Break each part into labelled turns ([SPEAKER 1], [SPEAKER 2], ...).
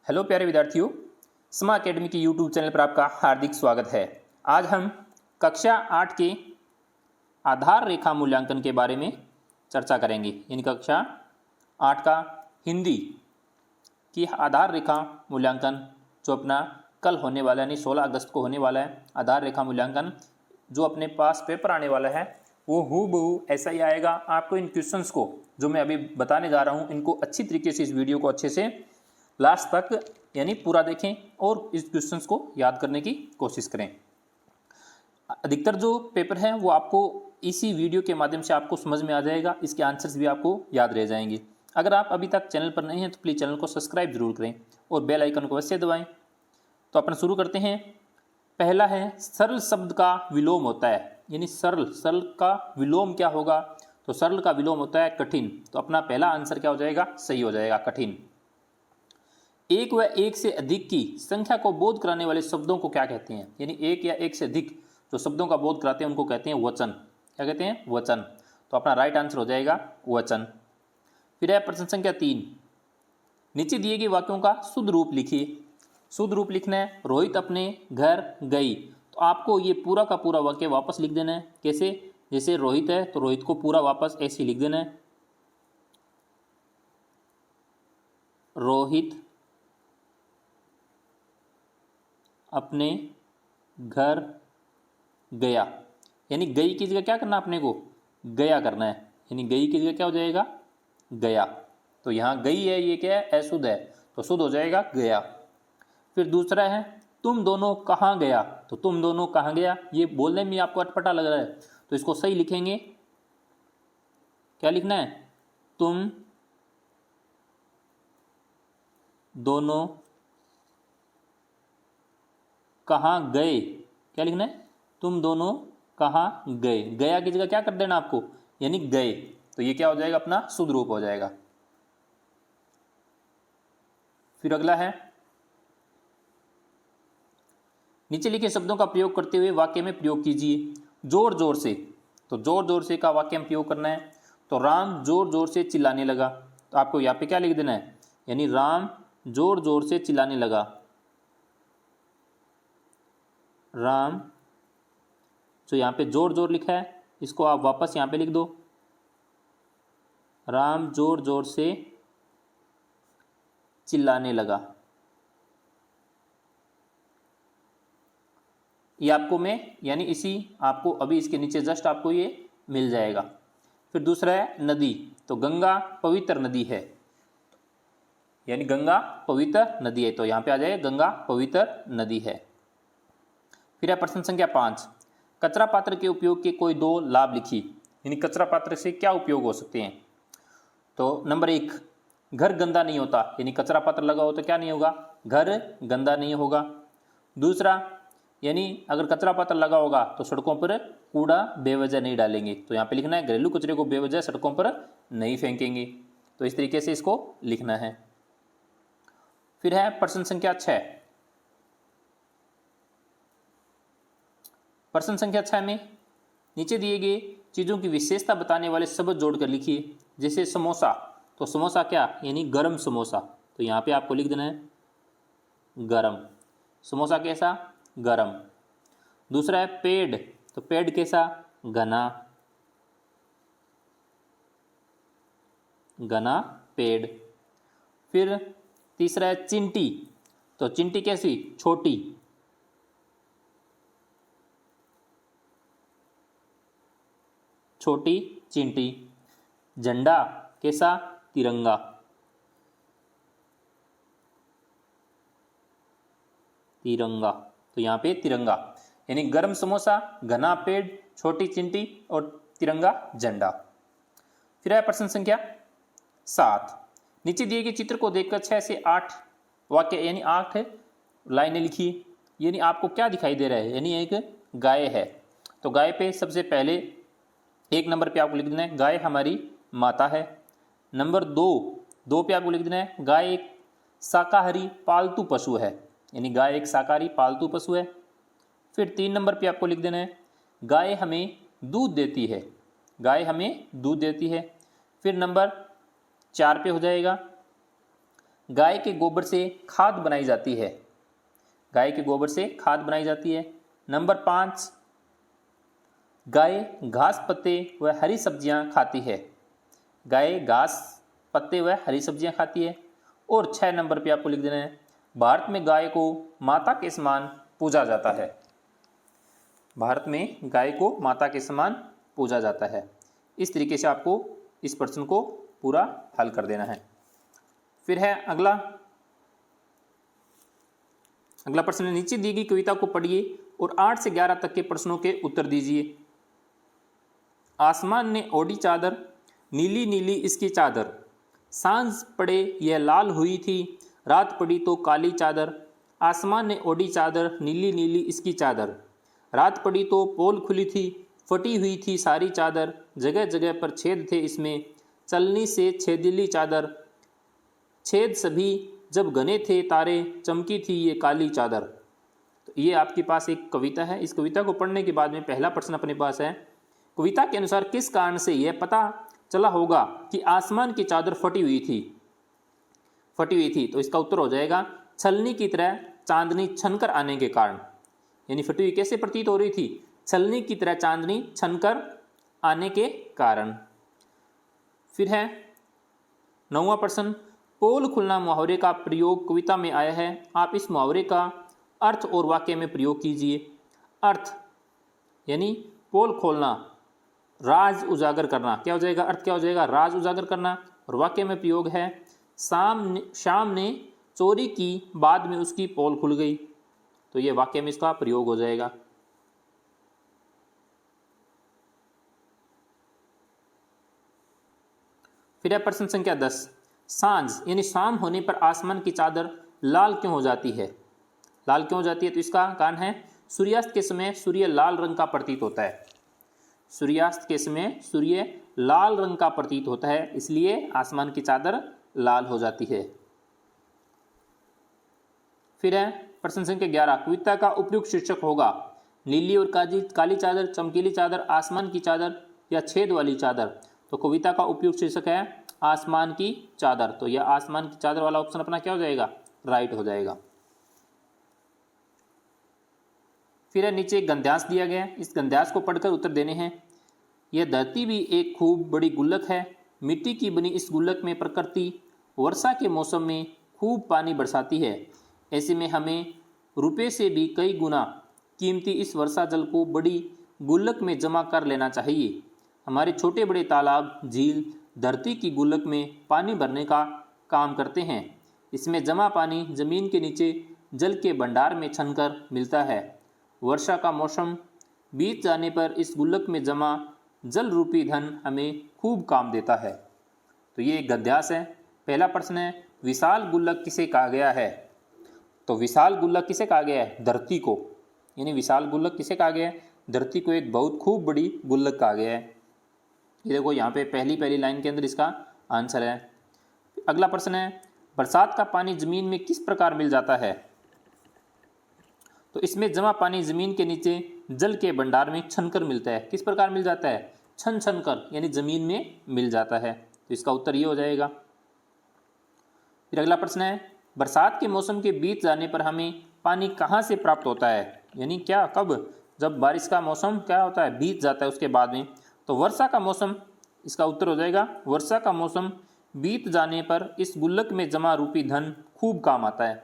[SPEAKER 1] Hello प्यारे विद्यार्थियों, स्मा अकेडमी के यूट्यूब चैनल पर आपका हार्दिक स्वागत है। आज हम कक्षा 8 के आधार रेखा मूल्यांकन के बारे में चर्चा करेंगे। यानी कक्षा 8 का हिंदी की आधार रेखा मूल्यांकन जो अपना कल होने वाला है, यानी 16 अगस्त को होने वाला है। आधार रेखा मूल्यांकन जो अपने पास पेपर आने वाला है वो हूबहू ऐसा ही आएगा। आपको इन क्वेश्चंस को जो मैं अभी बताने जा रहा हूँ इनको अच्छी तरीके से, इस वीडियो को अच्छे से लास्ट तक यानी पूरा देखें और इस क्वेश्चंस को याद करने की कोशिश करें। अधिकतर जो पेपर है वो आपको इसी वीडियो के माध्यम से आपको समझ में आ जाएगा, इसके आंसर्स भी आपको याद रह जाएंगे। अगर आप अभी तक चैनल पर नहीं हैं तो प्लीज़ चैनल को सब्सक्राइब जरूर करें और बेल आइकन को अवश्य दबाएं। तो अपन शुरू करते हैं। पहला है सरल शब्द का विलोम होता है। यानी सरल का विलोम क्या होगा? तो सरल का विलोम होता है कठिन। तो अपना पहला आंसर क्या हो जाएगा? सही हो जाएगा, कठिन। एक व एक से अधिक की संख्या को बोध कराने वाले शब्दों को क्या कहते हैं? यानी एक या एक से अधिक जो शब्दों का बोध कराते हैं उनको कहते हैं वचन। क्या कहते हैं? वचन। तो अपना राइट आंसर हो जाएगा वचन। फिर है प्रश्न संख्या 3। नीचे दिए गए वाक्यों का शुद्ध रूप लिखिए। शुद्ध रूप लिखना है रोहित अपने घर गई। तो आपको ये पूरा का पूरा वाक्य वापस लिख देना है। कैसे? जैसे रोहित है तो रोहित को पूरा वापस ऐसे लिख देना है, रोहित अपने घर गया। यानी गई की जगह क्या करना अपने को? गया करना है। यानी गई की जगह क्या हो जाएगा? गया। तो यहाँ गई है, ये क्या है? अशुद्ध है, तो शुद्ध हो जाएगा गया। फिर दूसरा है तुम दोनों कहाँ गया। तो तुम दोनों कहाँ गया, ये बोलने में आपको अटपटा लग रहा है तो इसको सही लिखेंगे। क्या लिखना है? तुम दोनों कहाँ गए। क्या लिखना है? तुम दोनों कहाँ गए। गया की जगह क्या कर देना आपको? यानी गए। तो ये क्या हो जाएगा? अपना शुद्ध रूप हो जाएगा। फिर अगला है नीचे लिखे शब्दों का प्रयोग करते हुए वाक्य में प्रयोग कीजिए। जोर जोर से। तो जोर जोर से का वाक्य में प्रयोग करना है। तो राम जोर जोर से चिल्लाने लगा। तो आपको यहाँ पे क्या लिख देना है? यानी राम जोर जोर से चिल्लाने लगा। राम जो यहाँ पे जोर जोर लिखा है इसको आप वापस यहाँ पे लिख दो। राम जोर जोर से चिल्लाने लगा। ये आपको मैं यानी इसी आपको अभी इसके नीचे जस्ट आपको ये मिल जाएगा। फिर दूसरा है नदी। तो गंगा पवित्र नदी है। यानी गंगा पवित्र नदी है, तो यहाँ पे आ जाए गंगा पवित्र नदी है। फिर है प्रश्न संख्या 5। कचरा पात्र के उपयोग के कोई 2 लाभ लिखिए। यानी कचरा पात्र से क्या उपयोग हो सकते हैं? तो नंबर 1, घर गंदा नहीं होता। यानी कचरा पात्र लगा हो तो क्या नहीं होगा? घर गंदा नहीं होगा। दूसरा, यानी अगर कचरा पात्र लगा होगा तो सड़कों पर कूड़ा बेवजह नहीं डालेंगे। तो यहाँ पे लिखना है घरेलू कचरे को बेवजह सड़कों पर नहीं फेंकेंगे। तो इस तरीके से इसको लिखना है। फिर है प्रश्न संख्या 6। प्रश्न संख्या 6 में नीचे दिए गए चीज़ों की विशेषता बताने वाले शब्द जोड़कर लिखिए। जैसे समोसा। तो समोसा क्या? यानी गरम समोसा। तो यहाँ पे आपको लिख देना है गरम। समोसा कैसा? गरम। दूसरा है पेड़। तो पेड़ कैसा? घना। घना पेड़। फिर तीसरा है चिंटी। तो चिंटी कैसी? छोटी। छोटी चिंटी। झंडा कैसा? तिरंगा। तिरंगा। तो यहाँ पे तिरंगा। यानी गरम समोसा, घना पेड़, छोटी चिंटी और तिरंगा झंडा। फिर है प्रश्न संख्या 7। नीचे दिए गए चित्र को देखकर 6 से 8 वाक्य यानी 8 लाइनें लिखिए। यानी आपको क्या दिखाई दे रहा है? यानी एक गाय है। तो गाय पे सबसे पहले 1 नंबर पे आपको लिख देना है गाय हमारी माता है। नंबर 2 पे आपको लिख देना है गाय एक शाकाहारी पालतू पशु है। यानी गाय एक शाकाहारी पालतू पशु है। फिर 3 नंबर पे आपको लिख देना है गाय हमें दूध देती है। गाय हमें दूध देती है। फिर नंबर 4 पे हो जाएगा गाय के गोबर से खाद बनाई जाती है? गाय के गोबर से खाद बनाई जाती है। नंबर 5, गाय घास पत्ते व हरी सब्जियां खाती है? गाय घास पत्ते व हरी सब्जियां खाती है। और 6 नंबर पे आपको लिख देना है, भारत में गाय को माता के समान पूजा जाता है। भारत में गाय को माता के समान पूजा जाता है। इस तरीके से आपको इस प्रश्न को पूरा हल कर देना है। फिर है अगला प्रश्न, नीचे दी गई कविता को पढ़िए और 8 से 11 तक के प्रश्नों के उत्तर दीजिए। आसमान ने ओढ़ी चादर, नीली नीली इसकी चादर, सांझ पड़े यह लाल हुई थी, रात पड़ी तो काली चादर। आसमान ने ओढ़ी चादर, नीली नीली इसकी चादर, रात पड़ी तो पोल खुली थी, फटी हुई थी सारी चादर, जगह जगह पर छेद थे इसमें, चलनी से छेदीली चादर, छेद सभी जब घने थे तारे, चमकी थी ये काली चादर। तो ये आपके पास एक कविता है। इस कविता को पढ़ने के बाद में पहला प्रश्न अपने पास है, कविता के अनुसार किस कारण से यह पता चला होगा कि आसमान की चादर फटी हुई थी? तो इसका उत्तर हो जाएगा, छलनी की तरह चांदनी छनकर आने के कारण। यानी फटी हुई कैसे प्रतीत हो रही थी? छलनी की तरह चांदनी छनकर आने के कारण। फिर है 9वां प्रश्न, पोल खुलना मुहावरे का प्रयोग कविता में आया है, आप इस मुहावरे का अर्थ और वाक्य में प्रयोग कीजिए। अर्थ यानी पोल खोलना, राज उजागर करना, क्या हो जाएगा? अर्थ क्या हो जाएगा? राज उजागर करना। और वाक्य में प्रयोग है, शाम ने चोरी की, बाद में उसकी पोल खुल गई। तो ये वाक्य में इसका प्रयोग हो जाएगा। फिर है प्रश्न संख्या 10, सांझ यानी शाम होने पर आसमान की चादर लाल क्यों हो जाती है? लाल क्यों हो जाती है? तो इसका कारण है, सूर्यास्त के समय सूर्य लाल रंग का प्रतीत होता है। सूर्यास्त के समय सूर्य लाल रंग का प्रतीत होता है, इसलिए आसमान की चादर लाल हो जाती है। फिर है प्रश्न संख्या 11, कविता का उपयुक्त शीर्षक होगा नीली और काली चादर, चमकीली चादर, आसमान की चादर या छेद वाली चादर। तो कविता का उपयुक्त शीर्षक है आसमान की चादर। तो यह आसमान की चादर वाला ऑप्शन अपना क्या हो जाएगा? राइट हो जाएगा। फिर है नीचे एक गद्यांश दिया गया है, इस गद्यांश को पढ़कर उत्तर देने हैं। यह धरती भी एक खूब बड़ी गुल्लक है, मिट्टी की बनी इस गुल्लक में प्रकृति वर्षा के मौसम में खूब पानी बरसाती है। ऐसे में हमें रुपये से भी कई गुना कीमती इस वर्षा जल को बड़ी गुल्लक में जमा कर लेना चाहिए। हमारे छोटे बड़े तालाब, झील धरती की गुल्लक में पानी भरने का काम करते हैं। इसमें जमा पानी जमीन के नीचे जल के भंडार में छनकर मिलता है। वर्षा का मौसम बीत जाने पर इस गुल्लक में जमा जल रूपी धन हमें खूब काम देता है। तो ये एक गद्यांश है। पहला प्रश्न है, विशाल गुल्लक किसे कहा गया है? तो विशाल गुल्लक किसे कहा गया है? धरती को। यानी विशाल गुल्लक किसे कहा गया है? धरती को एक बहुत खूब बड़ी गुल्लक कहा गया है। ये देखो यहाँ पे पहली लाइन के अंदर इसका आंसर है। अगला प्रश्न है, बरसात का पानी जमीन में किस प्रकार मिल जाता है? तो इसमें जमा पानी जमीन के नीचे जल के भंडार में छनकर मिलता है। किस प्रकार मिल जाता है? छन छन कर, यानी जमीन में मिल जाता है। तो इसका उत्तर ये हो जाएगा। फिर अगला प्रश्न है, बरसात के मौसम के बीत जाने पर हमें पानी कहाँ से प्राप्त होता है? यानी क्या, कब? जब बारिश का मौसम क्या होता है? बीत जाता है उसके बाद में। तो वर्षा का मौसम, इसका उत्तर हो जाएगा, वर्षा का मौसम बीत जाने पर इस गुल्लक में जमा रूपी धन खूब काम आता है।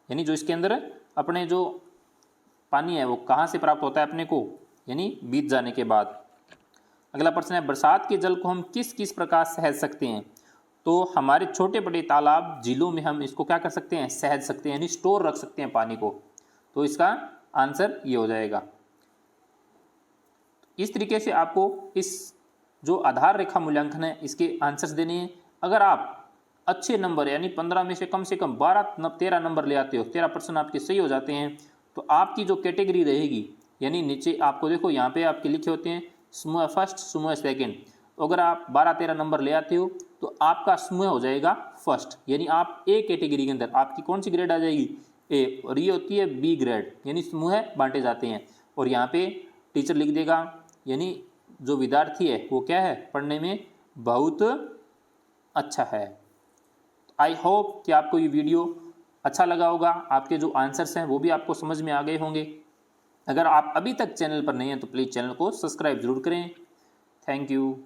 [SPEAKER 1] यानी जो इसके अंदर अपने जो पानी है वो कहाँ से प्राप्त होता है अपने को? यानी बीत जाने के बाद। अगला प्रश्न है, बरसात के जल को हम किस किस प्रकार सहज सकते हैं? तो हमारे छोटे बड़े तालाब, झीलों में हम इसको क्या कर सकते हैं? सहज सकते हैं, यानी स्टोर रख सकते हैं पानी को। तो इसका आंसर ये हो जाएगा। इस तरीके से आपको इस जो आधार रेखा मूल्यांकन है इसके आंसर्स देने हैं। अगर आप अच्छे नंबर यानी 15 में से कम 12-13 नंबर ले आते हो, 13 प्रश्न आपके सही हो जाते हैं, तो आपकी जो कैटेगरी रहेगी, यानी नीचे आपको देखो यहाँ पे आपके लिखे होते हैं समूह फर्स्ट, समूह सेकेंड। अगर आप 12-13 नंबर ले आते हो तो आपका समूह हो जाएगा फर्स्ट, यानी आप ए कैटेगरी के अंदर आपकी कौन सी ग्रेड आ जाएगी? ए। और ये होती है बी ग्रेड, यानी समूह बांटे जाते हैं। और यहाँ पे टीचर लिख देगा, यानी जो विद्यार्थी है वो क्या है? पढ़ने में बहुत अच्छा है। आई होप कि आपको ये वीडियो अच्छा लगा होगा, आपके जो आंसर्स हैं वो भी आपको समझ में आ गए होंगे। अगर आप अभी तक चैनल पर नहीं हैं तो प्लीज़ चैनल को सब्सक्राइब ज़रूर करें। Thank you.